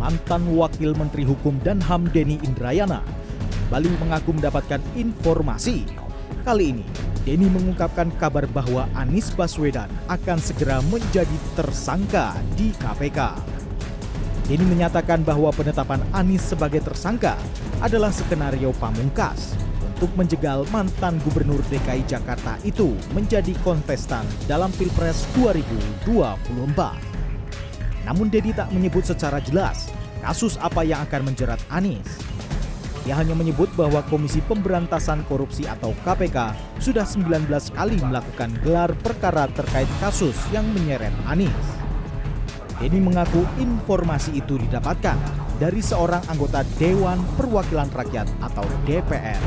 mantan Wakil Menteri Hukum dan HAM Denny Indrayana kembali mengaku mendapatkan informasi. Kali ini, Denny mengungkapkan kabar bahwa Anies Baswedan akan segera menjadi tersangka di KPK. Denny menyatakan bahwa penetapan Anies sebagai tersangka adalah skenario pamungkas untuk menjegal mantan Gubernur DKI Jakarta itu menjadi kontestan dalam Pilpres 2024. Namun Denny tak menyebut secara jelas kasus apa yang akan menjerat Anies. Dia hanya menyebut bahwa Komisi Pemberantasan Korupsi atau KPK sudah 19 kali melakukan gelar perkara terkait kasus yang menyeret Anies. Denny mengaku informasi itu didapatkan dari seorang anggota Dewan Perwakilan Rakyat atau DPR.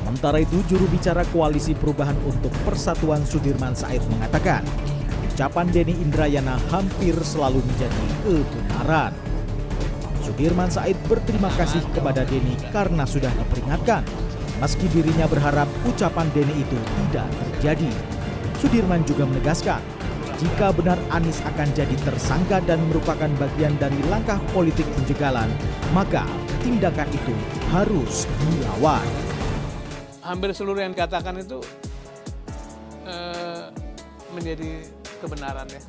Sementara itu, juru bicara Koalisi Perubahan untuk Persatuan Sudirman Said mengatakan, ucapan Denny Indrayana hampir selalu menjadi kebenaran. Sudirman Said berterima kasih kepada Denny karena sudah diperingatkan, meski dirinya berharap ucapan Denny itu tidak terjadi. Sudirman juga menegaskan, jika benar Anies akan jadi tersangka dan merupakan bagian dari langkah politik penjegalan, maka tindakan itu harus dilawan. Hampir seluruh yang dikatakan itu menjadi kebenaran ya.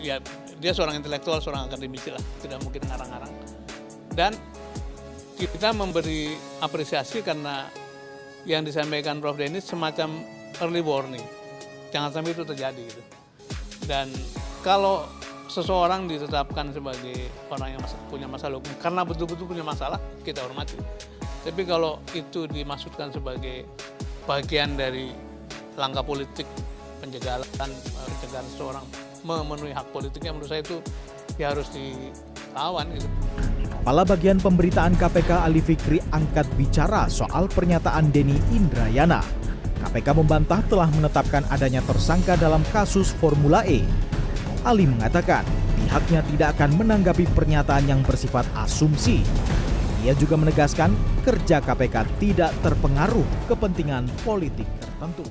Ya, dia seorang intelektual, seorang akademisi lah, tidak mungkin ngarang-ngarang. Dan kita memberi apresiasi karena yang disampaikan Prof. Denny semacam early warning. Jangan sampai itu terjadi gitu. Dan kalau seseorang ditetapkan sebagai orang yang punya masalah hukum karena betul-betul punya masalah, kita hormati. Tapi kalau itu dimaksudkan sebagai bagian dari langkah politik pencegahan seseorang memenuhi hak politiknya, menurut saya itu ya harus dilawan gitu. Kepala Bagian Pemberitaan KPK Ali Fikri angkat bicara soal pernyataan Denny Indrayana. KPK membantah telah menetapkan adanya tersangka dalam kasus Formula E. Ali mengatakan pihaknya tidak akan menanggapi pernyataan yang bersifat asumsi. Ia juga menegaskan kerja KPK tidak terpengaruh kepentingan politik tertentu.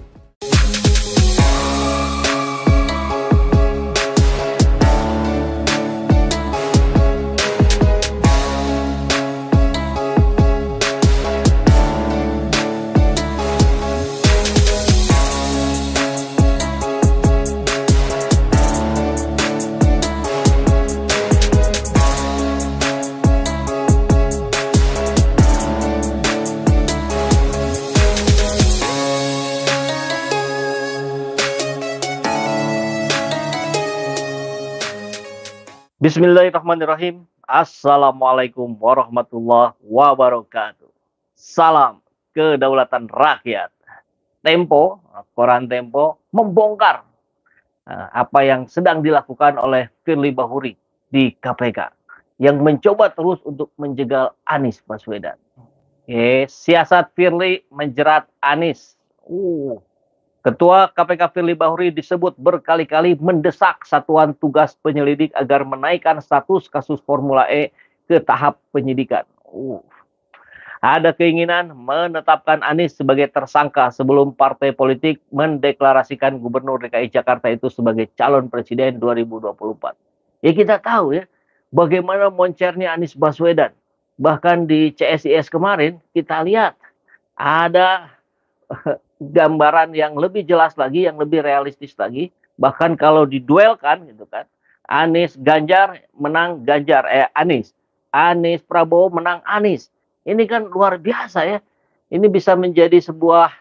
Bismillahirrahmanirrahim. Assalamualaikum warahmatullahi wabarakatuh. Salam kedaulatan rakyat. Tempo, koran Tempo membongkar apa yang sedang dilakukan oleh Firly Bahuri di KPK yang mencoba terus untuk menjegal Anies Baswedan. Siasat Firly menjerat Anies. Ketua KPK Firly Bahuri disebut berkali-kali mendesak Satuan Tugas Penyelidik agar menaikkan status kasus Formula E ke tahap penyidikan. Ada keinginan menetapkan Anies sebagai tersangka sebelum partai politik mendeklarasikan Gubernur DKI Jakarta itu sebagai calon presiden 2024. Ya, kita tahu ya bagaimana moncernya Anies Baswedan. Bahkan di CSIS kemarin kita lihat ada gambaran yang lebih jelas lagi, yang lebih realistis lagi. Bahkan kalau diduelkan gitu kan, Anies Ganjar menang Ganjar, Anies Prabowo menang Anies. Ini kan luar biasa ya. Ini bisa menjadi sebuah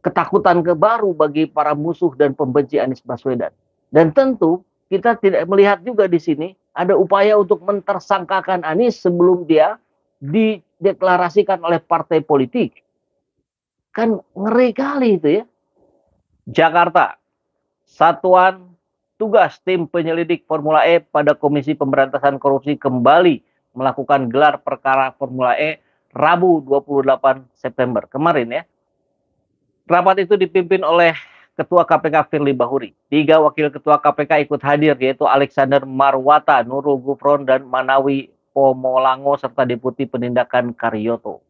ketakutan baru bagi para musuh dan pembenci Anies Baswedan. Dan tentu kita tidak melihat juga di sini ada upaya untuk mentersangkakan Anies sebelum dia dideklarasikan oleh partai politik. Kan ngeri kali itu ya. Jakarta, Satuan Tugas Tim Penyelidik Formula E pada Komisi Pemberantasan Korupsi kembali melakukan gelar perkara Formula E Rabu 28 September kemarin ya. Rapat itu dipimpin oleh Ketua KPK Firly Bahuri. 3 wakil Ketua KPK ikut hadir, yaitu Alexander Marwata, Nurul Gufron, dan Manawi Pomolango, serta Deputi Penindakan Karyoto.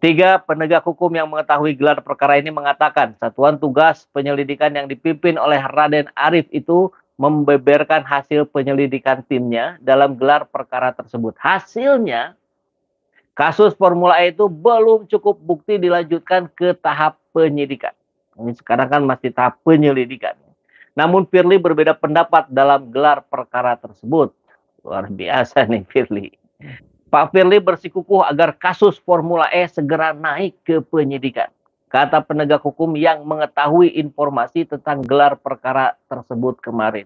3 penegak hukum yang mengetahui gelar perkara ini mengatakan Satuan Tugas Penyelidikan yang dipimpin oleh Raden Arif itu membeberkan hasil penyelidikan timnya dalam gelar perkara tersebut. Hasilnya, kasus Formula E itu belum cukup bukti dilanjutkan ke tahap penyidikan. Ini sekarang kan masih tahap penyelidikan. Namun Firly berbeda pendapat dalam gelar perkara tersebut. Luar biasa nih Firly. Pak Firly bersikukuh agar kasus Formula E segera naik ke penyidikan. Kata penegak hukum yang mengetahui informasi tentang gelar perkara tersebut kemarin.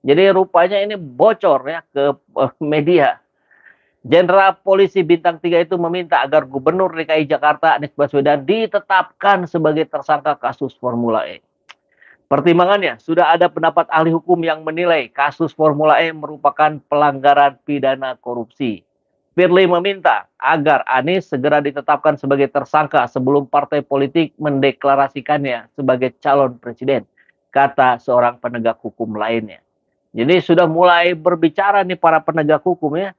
Jadi rupanya ini bocor ya ke media. Jenderal Polisi Bintang 3 itu meminta agar Gubernur DKI Jakarta Anies Baswedan ditetapkan sebagai tersangka kasus Formula E. Pertimbangannya, sudah ada pendapat ahli hukum yang menilai kasus Formula E merupakan pelanggaran pidana korupsi. Firly meminta agar Anies segera ditetapkan sebagai tersangka sebelum partai politik mendeklarasikannya sebagai calon presiden, kata seorang penegak hukum lainnya. Jadi sudah mulai berbicara nih para penegak hukum ya.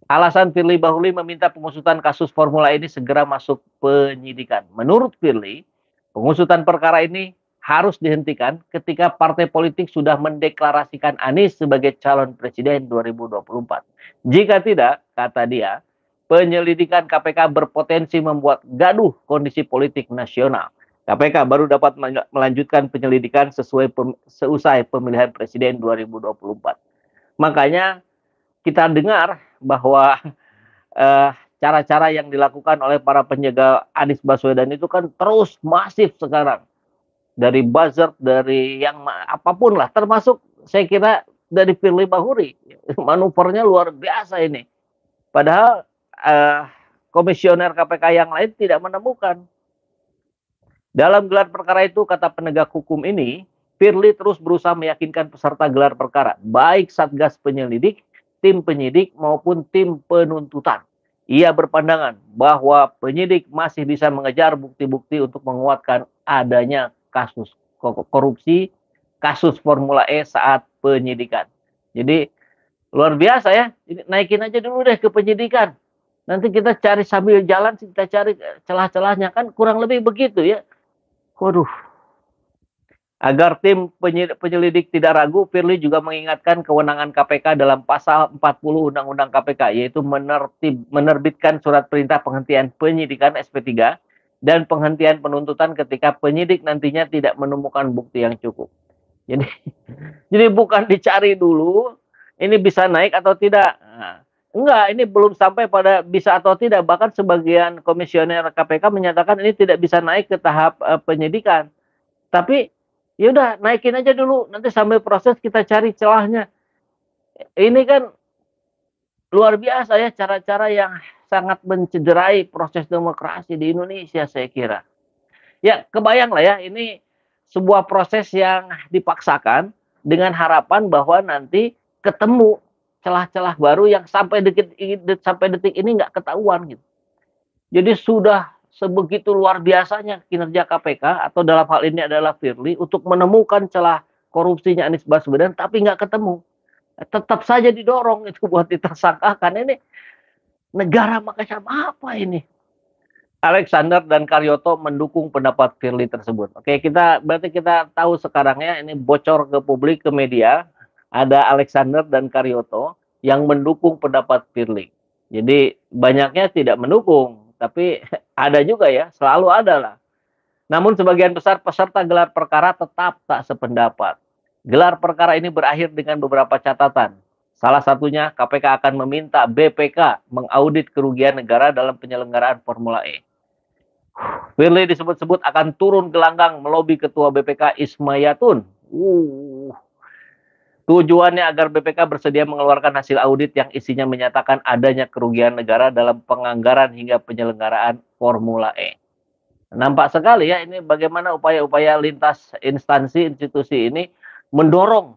Alasan Firly Bahuri meminta pengusutan kasus Formula E ini segera masuk penyidikan. Menurut Firly, pengusutan perkara ini harus dihentikan ketika partai politik sudah mendeklarasikan Anies sebagai calon presiden 2024. Jika tidak, kata dia, penyelidikan KPK berpotensi membuat gaduh kondisi politik nasional. KPK baru dapat melanjutkan penyelidikan seusai pemilihan presiden 2024. Makanya kita dengar bahwa cara-cara yang dilakukan oleh para penjaga Anies Baswedan itu kan terus masif sekarang. Dari buzzer, dari yang apapun lah, termasuk saya kira dari Firly Bahuri. Manuvernya luar biasa ini. Padahal komisioner KPK yang lain tidak menemukan. Dalam gelar perkara itu, kata penegak hukum ini, Firly terus berusaha meyakinkan peserta gelar perkara, baik Satgas penyelidik, tim penyidik maupun tim penuntutan. Ia berpandangan bahwa penyidik masih bisa mengejar bukti-bukti untuk menguatkan adanya kasus korupsi, kasus Formula E saat penyidikan. Jadi luar biasa ya, naikin aja dulu deh ke penyidikan. Nanti kita cari sambil jalan, kita cari celah-celahnya, kan kurang lebih begitu ya. Waduh. Agar tim penyelidik tidak ragu, Firly juga mengingatkan kewenangan KPK dalam pasal 40 Undang-Undang KPK, yaitu menerbitkan surat perintah penghentian penyidikan SP3 dan penghentian penuntutan ketika penyidik nantinya tidak menemukan bukti yang cukup. Jadi bukan dicari dulu, ini bisa naik atau tidak. Nah, enggak, ini belum sampai pada bisa atau tidak. Bahkan sebagian komisioner KPK menyatakan ini tidak bisa naik ke tahap penyidikan. Tapi ya udah naikin aja dulu, nanti sambil proses kita cari celahnya. Ini kan luar biasa ya cara-cara yang sangat mencederai proses demokrasi di Indonesia, saya kira. Ya, kebayang lah ya, ini sebuah proses yang dipaksakan dengan harapan bahwa nanti ketemu celah-celah baru yang sampai detik ini nggak ketahuan gitu. Jadi sudah sebegitu luar biasanya kinerja KPK atau dalam hal ini adalah Firly untuk menemukan celah korupsinya Anies Baswedan, tapi nggak ketemu. Tetap saja didorong itu buat ditersangkakan. Ini negara macam apa ini? Alexander dan Karyoto mendukung pendapat Firly tersebut. Oke, berarti kita tahu sekarang ya, ini bocor ke publik, ke media, ada Alexander dan Karyoto yang mendukung pendapat Firly. Jadi banyaknya tidak mendukung, tapi ada juga ya, selalu ada lah. Namun sebagian besar peserta gelar perkara tetap tak sependapat. Gelar perkara ini berakhir dengan beberapa catatan. Salah satunya, KPK akan meminta BPK mengaudit kerugian negara dalam penyelenggaraan Formula E. Firly disebut-sebut akan turun gelanggang melobi Ketua BPK Ismayatun. Tujuannya agar BPK bersedia mengeluarkan hasil audit yang isinya menyatakan adanya kerugian negara dalam penganggaran hingga penyelenggaraan Formula E. Nampak sekali ya, ini bagaimana upaya-upaya lintas instansi, institusi ini mendorong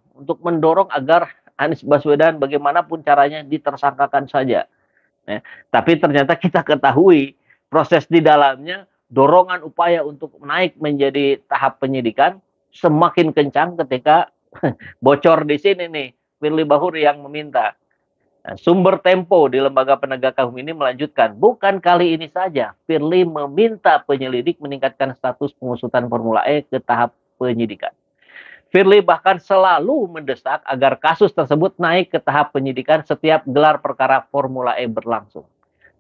agar Anies Baswedan bagaimanapun caranya ditersangkakan saja. Ya, tapi ternyata kita ketahui proses di dalamnya, dorongan upaya untuk naik menjadi tahap penyidikan semakin kencang ketika bocor di sini nih, Firly Bahuri yang meminta. Nah, sumber Tempo di Lembaga Penegakan Hukum ini melanjutkan, bukan kali ini saja Firly meminta penyelidik meningkatkan status pengusutan Formula E ke tahap penyidikan. Firly bahkan selalu mendesak agar kasus tersebut naik ke tahap penyidikan setiap gelar perkara Formula E berlangsung.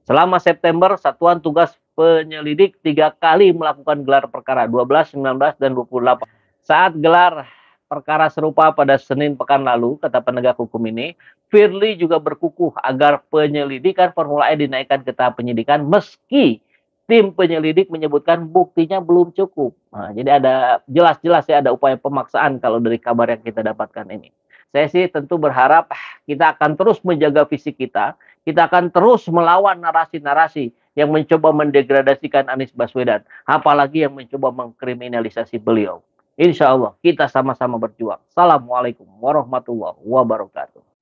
Selama September, Satuan Tugas Penyelidik 3 kali melakukan gelar perkara 12, 19, dan 28. Saat gelar perkara serupa pada Senin pekan lalu, kata penegak hukum ini, Firly juga berkukuh agar penyelidikan Formula E dinaikkan ke tahap penyidikan meski tim penyelidik menyebutkan buktinya belum cukup. Nah, jadi ada jelas-jelas ya ada upaya pemaksaan kalau dari kabar yang kita dapatkan ini. Saya sih tentu berharap kita akan terus menjaga fisik kita akan terus melawan narasi-narasi yang mencoba mendegradasikan Anies Baswedan, apalagi yang mencoba mengkriminalisasi beliau. Insya Allah kita sama-sama berjuang. Assalamualaikum warahmatullahi wabarakatuh.